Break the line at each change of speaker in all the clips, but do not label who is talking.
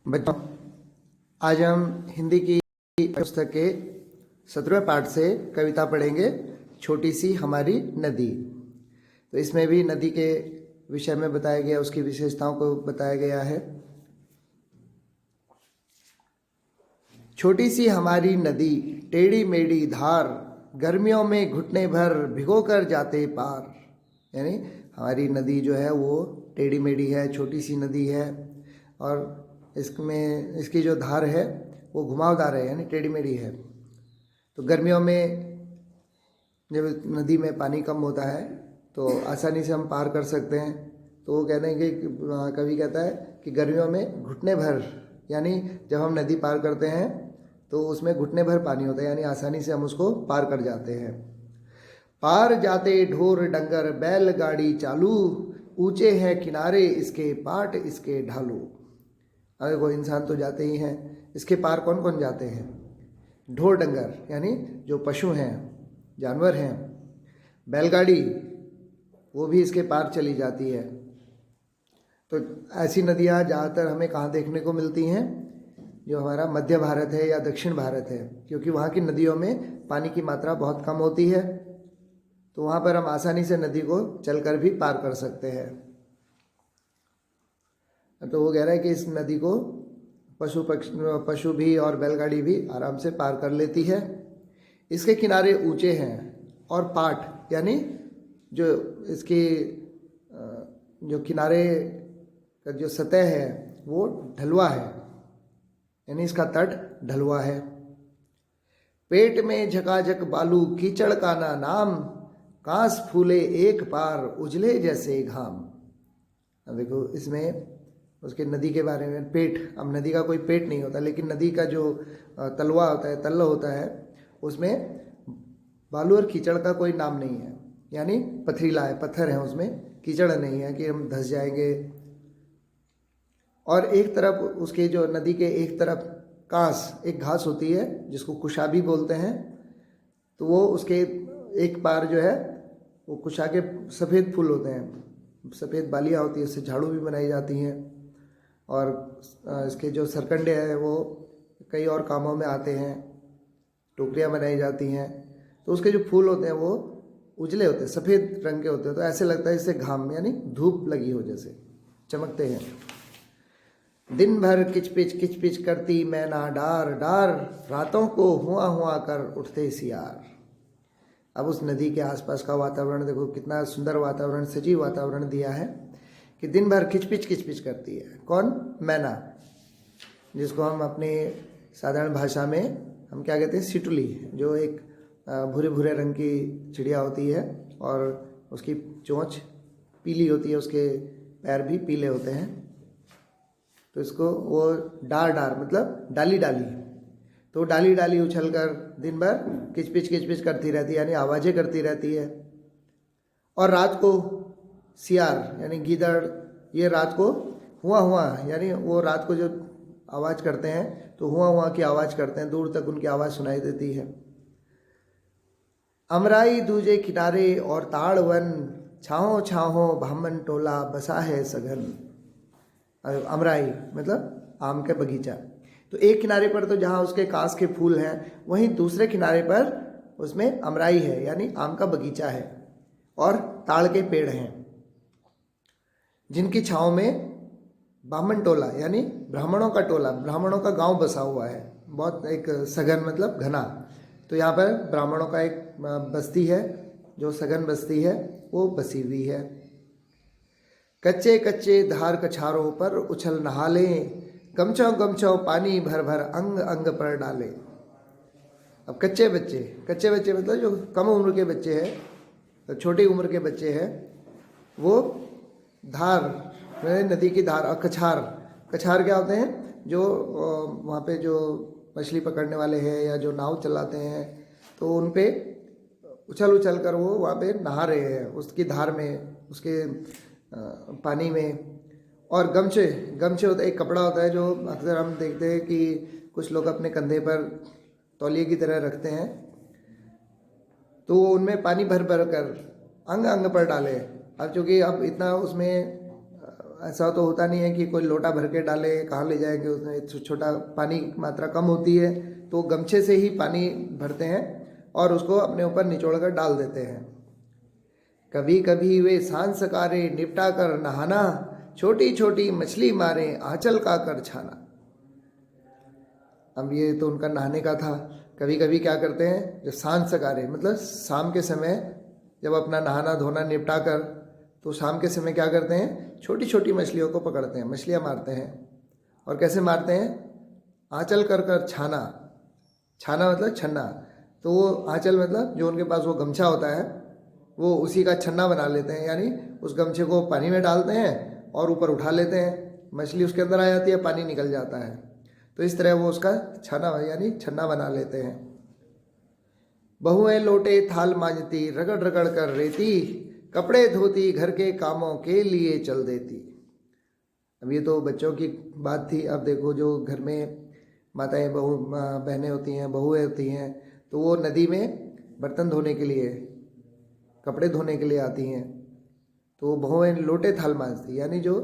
बच्चों, आज हम हिंदी की पुस्तक के 17वें पाठ से कविता पढ़ेंगे, छोटी सी हमारी नदी। तो इसमें भी नदी के विषय में बताया गया, उसकी विशेषताओं को बताया गया है। छोटी सी हमारी नदी, टेढ़ी मेढ़ी धार, गर्मियों में घुटने भर भिगो कर जाते पार। यानी हमारी नदी जो है वो टेढ़ी मेढ़ी है, छोटी सी नदी है, और इसमें इसकी जो धार है वो घुमावदार है, यानी टेढ़ी मेढ़ी है। तो गर्मियों में जब नदी में पानी कम होता है तो आसानी से हम पार कर सकते हैं। तो वो कहते हैं कि कवि कहता है कि गर्मियों में घुटने भर, यानी जब हम नदी पार करते हैं तो उसमें घुटने भर पानी होता है, यानी आसानी से हम उसको पार कर जाते हैं। पार जाते ढोर डंगर बैलगाड़ी चालू, ऊंचे हैं किनारे इसके पाट इसके ढालू। अरे वो इंसान तो जाते ही हैं, इसके पार कौन कौन जाते हैं? ढोर डंगर यानी जो पशु हैं, जानवर हैं। बैलगाड़ी वो भी इसके पार चली जाती है। तो ऐसी नदियाँ ज़्यादातर हमें कहाँ देखने को मिलती हैं? जो हमारा मध्य भारत है या दक्षिण भारत है, क्योंकि वहाँ की नदियों में पानी की मात्रा बहुत कम होती है। तो वहाँ पर हम आसानी से नदी को चलकर भी पार कर सकते हैं। तो वो कह रहा है कि इस नदी को पशु भी और बैलगाड़ी भी आराम से पार कर लेती है। इसके किनारे ऊंचे हैं और पाट, यानी जो इसकी जो किनारे का जो सतह है वो ढलुआ है, यानी इसका तट ढलुआ है। पेट में झकाझक बालू कीचड़ का ना नाम, कांस फूले एक पार उजले जैसे घाम। अब देखो इसमें उसके नदी के बारे में, पेट, अब नदी का कोई पेट नहीं होता, लेकिन नदी का जो तलवा होता है, तल होता है, उसमें बालू और कीचड़ का कोई नाम नहीं है, यानी पथरीला है, पत्थर है, उसमें कीचड़ नहीं है कि हम धंस जाएंगे। और एक तरफ उसके जो नदी के एक तरफ कांस, एक घास होती है जिसको कुशाबी बोलते हैं, तो वो उसके एक पार जो है वो कुशा के सफ़ेद फूल होते हैं, सफ़ेद बालियाँ होती है, उससे झाड़ू भी बनाई जाती हैं। और इसके जो सरकंडे हैं वो कई और कामों में आते हैं, टोकरियाँ बनाई जाती हैं। तो उसके जो फूल होते हैं वो उजले होते हैं, सफ़ेद रंग के होते हैं, तो ऐसे लगता है इससे घाम यानी धूप लगी हो जैसे चमकते हैं। दिन भर किच पिच करती मैना डार डार, रातों को हुआ कर उठते सियार। अब उस नदी के आसपास का वातावरण देखो, कितना सुंदर वातावरण, सजीव वातावरण दिया है कि दिन भर किच पिच करती है। कौन? मैना, जिसको हम अपने साधारण भाषा में हम क्या कहते हैं? सिटुली, जो एक भूरे भूरे रंग की चिड़िया होती है और उसकी चोंच पीली होती है, उसके पैर भी पीले होते हैं। तो इसको वो डार डार मतलब डाली डाली, तो डाली डाली उछल कर दिन भर किच पिच करती रहती है, यानी आवाज़ें करती रहती है। और रात को सियार यानी गीदड़, ये रात को हुआ यानी वो रात को जो आवाज़ करते हैं तो हुआ की आवाज़ करते हैं, दूर तक उनकी आवाज़ सुनाई देती है। अमराई दूजे किनारे और ताड़वन, छाहो छाहो भामन टोला बसा है सघन। अमराई मतलब आम का बगीचा। तो एक किनारे पर तो जहाँ उसके कांस के फूल हैं, वहीं दूसरे किनारे पर उसमें अमराई है, यानी आम का बगीचा है, और ताड़ के पेड़ हैं, जिनकी छाँव में बामन टोला यानी ब्राह्मणों का टोला, ब्राह्मणों का गांव बसा हुआ है। बहुत एक सघन मतलब घना। तो यहाँ पर ब्राह्मणों का एक बस्ती है, जो सघन बस्ती है वो बसी हुई है। कच्चे कच्चे धार कछारों पर उछल नहाले, गमछों पानी भर भर अंग अंग पर डाले। अब कच्चे बच्चे मतलब जो कम उम्र के बच्चे हैं, तो छोटी उम्र के बच्चे हैं, वो धार नदी की धार, और कछार क्या होते हैं? जो वहाँ पे जो मछली पकड़ने वाले हैं या जो नाव चलाते हैं, तो उन पे उछल कर वो वहाँ पे नहा रहे हैं, उसकी धार में, उसके पानी में। और गमछे होता है, एक कपड़ा होता है जो अक्सर हम देखते हैं कि कुछ लोग अपने कंधे पर तौलिए की तरह रखते हैं, तो वो उनमें पानी भर कर अंग अंग पर डाले। अब चूँकि अब इतना उसमें ऐसा तो होता नहीं है कि कोई लोटा भर के डाले, कहाँ ले जाएंगे, उसमें छोटा पानी की मात्रा कम होती है तो गमछे से ही पानी भरते हैं और उसको अपने ऊपर निचोड़ कर डाल देते हैं। कभी कभी वे सांस सकारे निपटा कर नहाना, छोटी छोटी मछली मारे आंचल का कर छाना। अब ये तो उनका नहाने का था। कभी कभी क्या करते हैं, जब सांस सकारे मतलब शाम के समय जब अपना नहाना धोना निपटा कर, तो शाम के समय क्या करते हैं, छोटी छोटी मछलियों को पकड़ते हैं, मछलियाँ मारते हैं। और कैसे मारते हैं, आंचल कर कर छाना। छाना मतलब छन्ना। तो वो आंचल मतलब जो उनके पास वो गमछा होता है वो उसी का छन्ना बना लेते हैं, यानी उस गमछे को पानी में डालते हैं और ऊपर उठा लेते हैं, मछली उसके अंदर आ जाती है, पानी निकल जाता है। तो इस तरह वो उसका छाना यानी छन्ना बना लेते हैं। बहुएं लोटे थाल मांजती, रगड़ रगड़ कर रेती, कपड़े धोती घर के कामों के लिए चल देती। अब ये तो बच्चों की बात थी। अब देखो जो घर में माताएं बहनें होती हैं, बहुएं होती हैं, तो वो नदी में बर्तन धोने के लिए, कपड़े धोने के लिए आती हैं। तो बहुएं लोटे थाल मांजती, यानी जो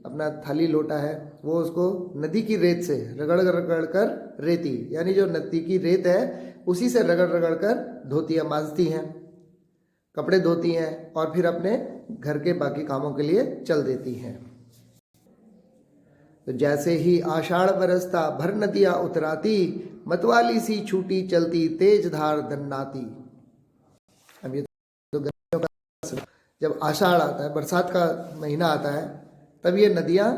अपना थाली लोटा है वो उसको नदी की रेत से रगड़ रगड़ कर रेती, यानी जो नदी की रेत है उसी से रगड़ रगड़ कर धोती है, मांजती हैं, कपड़े धोती हैं और फिर अपने घर के बाकी कामों के लिए चल देती हैं। तो जैसे ही आषाढ़ बरसता भर नदियाँ उतराती, मतवाली सी छूटी चलती तेज धार दन्नाती। अब ये तो गर्मियों का, जब आषाढ़ आता है, बरसात का महीना आता है, तब ये नदियाँ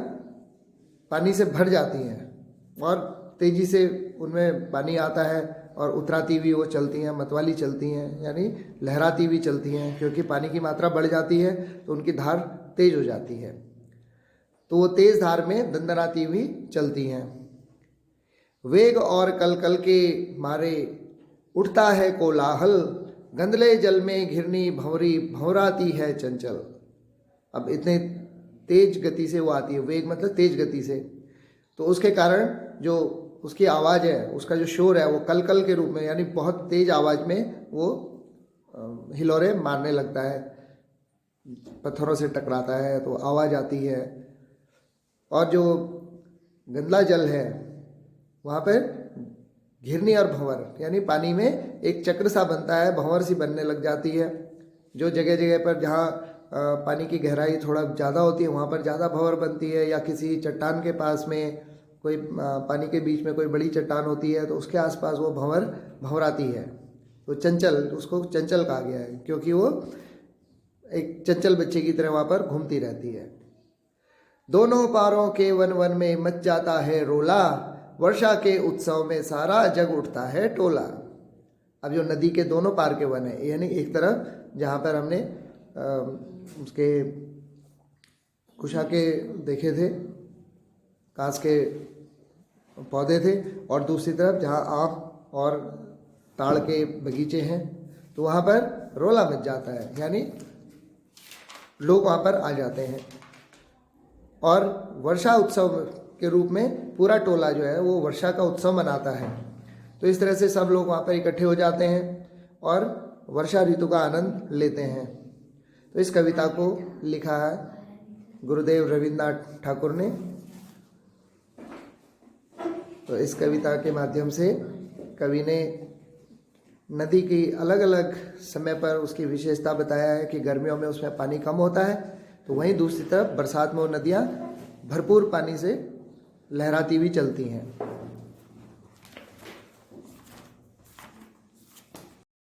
पानी से भर जाती हैं और तेजी से उनमें पानी आता है और उतराती हुई वो चलती हैं, मतवाली चलती हैं, यानी लहराती हुई चलती हैं, क्योंकि पानी की मात्रा बढ़ जाती है तो उनकी धार तेज हो जाती है। तो वो तेज धार में दंदनाती हुई चलती हैं। वेग और कलकल के मारे उठता है कोलाहल, गंदले जल में घिरनी भंवरी भंवराती है चंचल। अब इतने तेज गति से वो आती है, वेग मतलब तेज गति से, तो उसके कारण जो उसकी आवाज़ है, उसका जो शोर है वो कलकल के रूप में, यानी बहुत तेज आवाज़ में वो हिलोरे मारने लगता है, पत्थरों से टकराता है तो आवाज़ आती है। और जो गंदला जल है वहाँ पर घिरनी और भंवर, यानी पानी में एक चक्र सा बनता है, भंवर सी बनने लग जाती है। जो जगह जगह पर जहाँ पानी की गहराई थोड़ा ज़्यादा होती है वहाँ पर ज़्यादा भंवर बनती है, या किसी चट्टान के पास में कोई पानी के बीच में कोई बड़ी चट्टान होती है तो उसके आसपास वो भंवर भंवराती है। तो चंचल, उसको चंचल कहा गया है क्योंकि वो एक चंचल बच्चे की तरह वहाँ पर घूमती रहती है। दोनों पारों के वन वन में मच जाता है रोला, वर्षा के उत्सव में सारा जग उठता है टोला। अब जो नदी के दोनों पार के वन है, यानी एक तरफ जहाँ पर हमने उसके कुशा के देखे थे, कांस के पौधे थे, और दूसरी तरफ जहाँ आम और ताड़ के बगीचे हैं, तो वहाँ पर रोला मच जाता है, यानी लोग वहाँ पर आ जाते हैं। और वर्षा उत्सव के रूप में पूरा टोला जो है वो वर्षा का उत्सव मनाता है। तो इस तरह से सब लोग वहाँ पर इकट्ठे हो जाते हैं और वर्षा ऋतु का आनंद लेते हैं। तो इस कविता को लिखा है गुरुदेव रविन्द्रनाथ ठाकुर ने। तो इस कविता के माध्यम से कवि ने नदी की अलग अलग समय पर उसकी विशेषता बताया है कि गर्मियों में उसमें पानी कम होता है, तो वहीं दूसरी तरफ बरसात में वो नदियाँ भरपूर पानी से लहराती हुई चलती हैं।